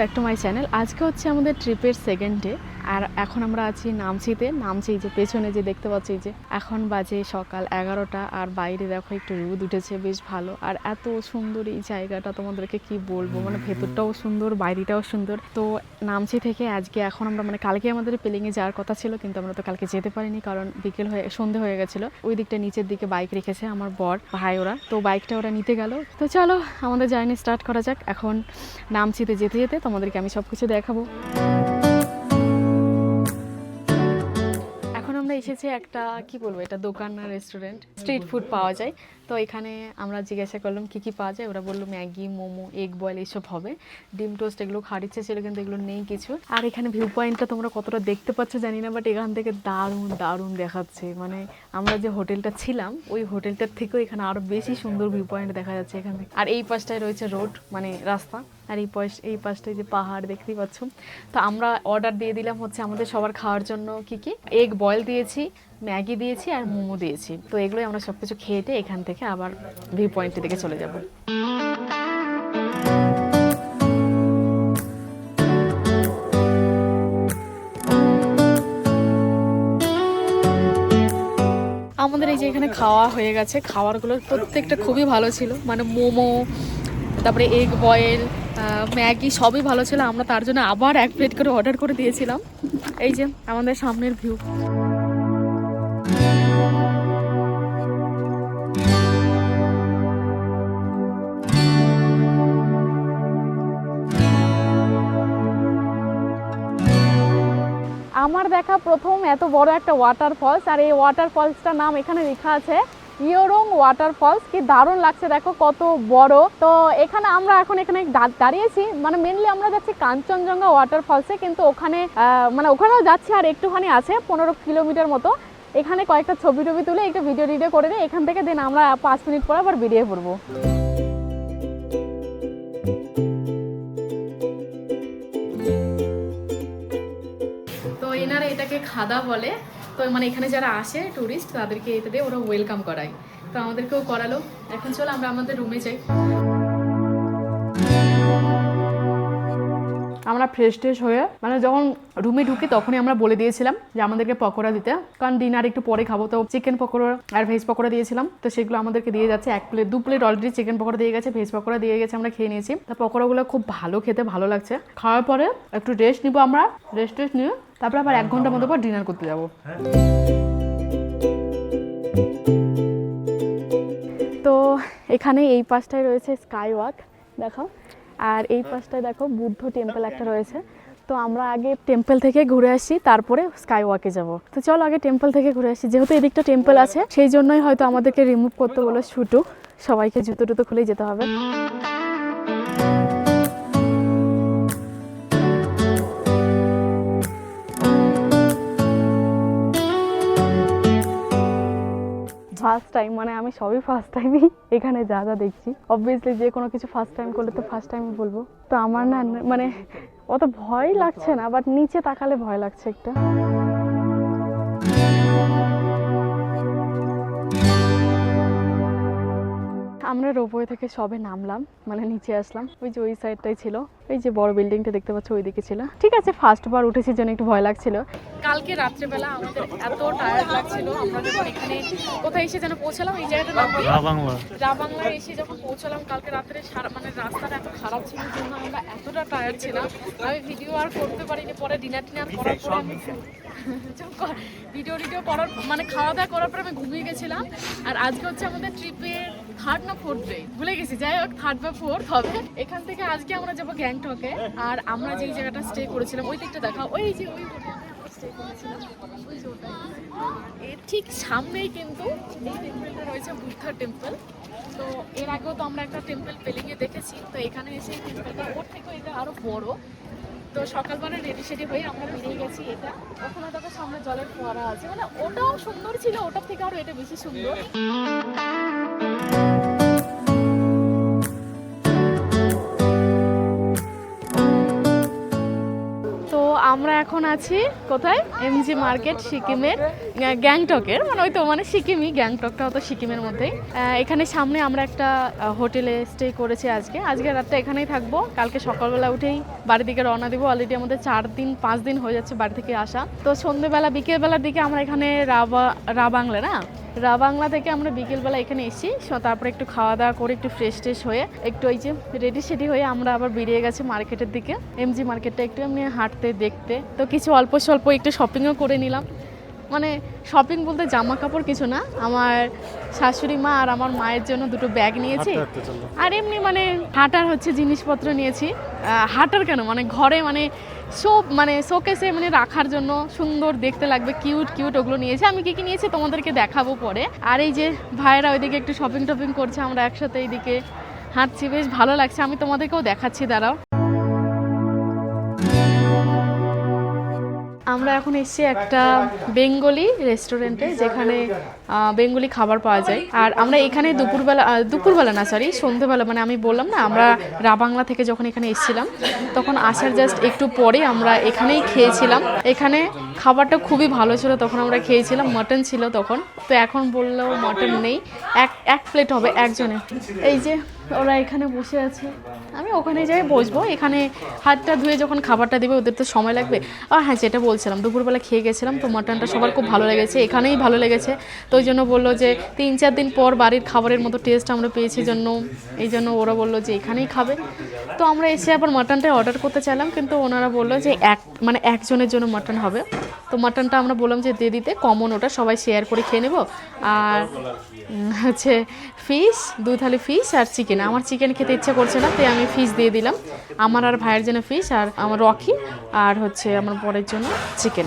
Back to my channel. আজকে হচ্ছে আমাদের ট্রিপের সেকেন্ড ডে, আর এখন আমরা আছি নামচিতে। নামচি যে পেছনে যে দেখতে পাচ্ছি, যে এখন বাজে সকাল 11টা, আর বাইরে দেখো একটু রোদ উঠেছে, বেশ ভালো। আর এত সুন্দর এই জায়গাটা, তোমাদেরকে কি বলবো, মানে ভেতরটাও সুন্দর, বাইরেটাও সুন্দর। তো নামচি থেকে আজকে এখন আমরা কালকে আমাদের পেলিংয়ে যাওয়ার কথা ছিল, কিন্তু আমরা তো কালকে যেতে পারিনি, কারণ সন্ধে হয়ে গেছিলো। ওই দিকটা নিচের দিকে বাইক রেখেছে আমার বর ভাই, ওরা তো বাইকটা ওরা নিতে গেল। তো চলো আমাদের জার্নি স্টার্ট করা যাক। এখন নামচিতে যেতে যেতে তোমাদেরকে আমি সব কিছু দেখাবো। এখন আমরা এসেছি একটা, কি বলবো, এটা দোকান না রেস্টুরেন্ট, স্ট্রিট ফুড পাওয়া যায়। তো এখানে আমরা জিজ্ঞাসা করলাম কি কি পাওয়া যায়, ওরা বললো ম্যাগি, মোমো, এগ বয়েল এইসব হবে, ডিম টোস্ট এগুলো খাওয়ার ইচ্ছে ছিল, কিন্তু এগুলো নেই কিছু। আর এখানে ভিউ পয়েন্টটা তোমরা কতটা দেখতে পাচ্ছ জানি না, বাট এখান থেকে দারুণ দারুণ দেখাচ্ছে। মানে আমরা যে হোটেলটা ছিলাম, ওই হোটেলটার থেকেও এখানে আরো বেশি সুন্দর ভিউ পয়েন্ট দেখা যাচ্ছে এখান থেকে। আর এই পাশটায় রয়েছে রোড, মানে রাস্তা, আর এই পাশটায় যে পাহাড় দেখতেই পাচ্ছ। তো আমরা অর্ডার দিয়ে দিলাম হচ্ছে আমাদের সবার খাওয়ার জন্য কি কি, এগ বয়েল দিয়েছি, ম্যাগি দিয়েছি, আর মোমো দিয়েছি। তো এগুলোই আমরা সব কিছু খেয়ে এখান থেকে আবার ভিউ পয়েন্টের দিকে চলে যাব। আমাদের এই যে এখানে খাওয়া হয়ে গেছে, খাবারগুলো প্রত্যেকটা খুবই ভালো ছিল, মানে মোমো, তারপরে এগ বয়েল, ম্যাগি সবই ভালো ছিল। আমরা তার জন্য আবার এক প্লেট করে অর্ডার করে দিয়েছিলাম। এই যে আমাদের সামনের ভিউ। আমার দেখা প্রথম এত বড় একটা ওয়াটারফলস, আর এই ওয়াটারফলসটার নাম এখানে লেখা আছে ইয়োরং ওয়াটারফলস। কি দারুণ লাগছে, দেখো কত বড়। তো এখানে আমরা এখন এখানে দাঁড়িয়েছি, মানে মেনলি আমরা যাচ্ছি কাঞ্চনজঙ্ঘা ওয়াটারফলসে, কিন্তু ওখানে ওখানেও যাচ্ছি, আর একটুখানি আছে 15 কিলোমিটার মতো। এখানে কয়েকটা ছবি টবি তুলে একটু ভিডিও করে নিই এখান থেকে, দেন আমরা 5 মিনিট পর আবার বেরিয়ে পড়বো। তো এনারা এটাকে খাদা বলে। তো মানে এখানে যারা আসে টুরিস্ট, তাদেরকে এটা দিয়ে ওরা ওয়েলকাম করায়। তো আমাদেরকেও করালো। এখন চলো আমরা আমাদের রুমে যাই। আমরা ফ্রেশ হয়ে যখন রুমে ঢুকি, তখনই আমরা বলে দিয়েছিলাম যে আমাদেরকে পকোড়া দিতে, কারণ ডিনার একটু পরে খাবো। তো চিকেন পকোড়া আর ভেজ পকোড়া দিয়েছিলাম, তো সেগুলো আমাদেরকে দিয়ে যাচ্ছে। 2 প্লেট অলরেডি চিকেন পকোড়া দিয়ে গেছে, ভেজ পকোড়া দিয়ে গেছে, আমরা খেয়ে নিয়েছি। তা পকোড়াগুলো খুব ভালো, খেতে ভালো লাগছে। খাওয়ার পরে একটু রেস্ট নিবো, আমরা রেস্ট নিয়ে তারপরে আবার 1 ঘন্টার মতো পর ডিনার করতে যাবো। তো এখানে এই পাশটায় রয়েছে স্কাই ওয়াক, দেখো, আর এই পাশটায় দেখো বুদ্ধ টেম্পল একটা রয়েছে। তো আমরা আগে টেম্পল থেকে ঘুরে আসি, তারপরে স্কাই ওয়াকে যাব। তো চলো আগে টেম্পল থেকে ঘুরে আসি, যেহেতু এদিকটা টেম্পল আছে, সেই জন্যই হয়তো আমাদেরকে রিমুভ করতে বলো শুটু, সবাইকে জুতো টুতো খুলেই যেতে হবে। ফার্স্ট টাইম, মানে আমি সবই ফার্স্ট টাইমই এখানে যা দেখছি। অবভিয়াসলি যে কোনো কিছু ফার্স্ট টাইম করলে তো ফার্স্ট টাইমই বলবো। তো আমার না অত ভয় লাগছে না, বাট নিচে তাকালে ভয় লাগছে একটা। আমরা রোপওয়ে থেকে সবে নামলাম, নিচে আসলাম। ওই যে ওই সাইডটাই ছিল, ওই যে বড় বিল্ডিংটা দেখতে পাচ্ছ, ওই দিকে ছিল। ঠিক আছে, ফার্স্ট বার উঠেছি জন্য একটু ভয় লাগছিল। কালকে রাত্রেবেলা আমাদের এত টায়ার্ড লাগছিল, আমরা যখন এখানে কোথায় এসে যেন পৌঁছালাম, এই জায়গাটার নাম রাবাংলা এসে যখন পৌঁছালাম কালকে রাত্রে, রাস্তাটা এত খারাপ ছিল জন্য আমরা এতটা টায়ার্ড ছিলাম, আমি ভিডিও আর করতে পারিনি। পরে ডিনার টিনার করার পরে আমি ভিডিও করার খাওয়া দাওয়া করার পরে আমি ঘুমিয়ে গেছিলাম। আর আজকে হচ্ছে আমাদের ট্রিপের 3rd না 4th ডে, ভুলে গেছি, যাই হোক 3rd বা 4th হবে। এখান থেকে আজকে আমরা যাবো গ্যাংটকে। আর আমরা যেই জায়গাটা স্টে করেছিলাম, ওই দিকটা দেখা, ওই যে ওই স্টে করেছিলাম, ওই যে ওটা। এর ঠিক সামনেই কিন্তু এই টেম্পলটা রয়েছে, বুদ্ধা টেম্পল। তো এর আগেও তো আমরা একটা টেম্পল পেলিংয়ে দেখেছি, তো এখানে এসে এই টেম্পলটা ওর থেকেও এটা আরো বড়। তো সকালবেলা রেডি সেডি হয়ে আমরা বেরিয়ে গেছি। এটা ওখানে দেখো সামনে জলের ফোয়ারা আছে, ওটাও সুন্দর ছিল, ওটার থেকে আরো এটা বেশি সুন্দর। তো আমরা এখন আছি কোথায়, এমজি মার্কেট, সিকিমের গ্যাংটকের, মানে ওই তো মানে সিকিমই, গ্যাংটকটা তো সিকিমের মধ্যেই। এখানে সামনে আমরা একটা হোটেলে স্টে করেছি আজকে রাতটা এখানেই থাকবো। কালকে সকালবেলা উঠেই বাড়ির দিকে রওনা দিব। অলরেডি আমাদের 4-5 দিন হয়ে যাচ্ছে বাড়ি থেকে আসা। তো সন্ধ্যেবেলা বিকেলবেলার দিকে আমরা এখানে রাবাংলা থেকে আমরা বিকেলবেলা এখানে এসেছি। তারপরে একটু খাওয়া দাওয়া করে একটু ফ্রেশ হয়ে একটু ওই যে রেডি সেডি হয়ে আমরা আবার বেরিয়ে গেছি মার্কেটের দিকে, এমজি মার্কেটটা একটু এমনি হাঁটতে দেখতে। তো কিছু অল্প স্বল্প একটু শপিংও করে নিলাম। মানে শপিং বলতে জামা কাপড় কিছু না, আমার শাশুড়ি মা আর আমার মায়ের জন্য দুটো ব্যাগ নিয়েছি, আর এমনি মানে হাঁটার হচ্ছে জিনিসপত্র নিয়েছি। হাঁটার কেন, মানে ঘরে মানে সব মানে শোকেসে মানে রাখার জন্য সুন্দর দেখতে লাগবে, কিউট ওগুলো নিয়েছি। আমি কি নিয়েছি তোমাদেরকে দেখাবো পরে। আর এই যে ভাইয়েরা ওইদিকে একটু শপিং করছে, আমরা একসাথে এইদিকে হাঁটছি, বেশ ভালো লাগছে। আমি তোমাদেরকেও দেখাচ্ছি, দাঁড়াও। আমরা এখন এসেছি একটা বেঙ্গলি রেস্টুরেন্টে, যেখানে বেঙ্গলি খাবার পাওয়া যায়। আর আমরা এখানে দুপুরবেলা না সরি সন্ধ্যেবেলা, মানে আমি বললাম না আমরা রাবাংলা থেকে যখন এখানে এসেছিলাম তখন আসার জাস্ট একটু পরে আমরা এখানেই খেয়েছিলাম। এখানে খাবারটা খুবই ভালো ছিল, তখন আমরা খেয়েছিলাম, মাটন ছিল তখন। তো এখন বললেও মাটন নেই, এক প্লেট হবে একজনে। এই যে ওরা এখানে বসে আছে, আমি ওখানে যাই বসবো। এখানে হাতটা ধুয়ে যখন খাবারটা দেবে ওদের তো সময় লাগবে। আর হ্যাঁ, যেটা বলছিলাম দুপুরবেলা খেয়ে গেছিলাম, তো মাটনটা সবার খুব ভালো লেগেছে, এখানেই ভালো লেগেছে। তো ওই জন্য বললো যে 3-4 দিন পর বাড়ির খাবারের মতো টেস্ট আমরা পেয়েছি, এই জন্য ওরা বললো যে এখানেই খাবে। তো আমরা এসে আবার মাটনটা অর্ডার করতে চাইলাম, কিন্তু ওনারা বললো যে একজনের জন্য মাটন হবে। তো মাটনটা আমরা বললাম যে দিয়ে দিতে, কমন ওটা সবাই শেয়ার করে খেয়ে নেবো। আর হচ্ছে ফিশ, 2 থালি ফিশ আর চিকেন। আমার চিকেন খেতে ইচ্ছে করছে না, তাই আমি ফিশ দিয়ে দিলাম। আমার আর ভাইয়ের জন্য ফিশ, আর আমার রকি আর হচ্ছে আমার বরের জন্য চিকেন।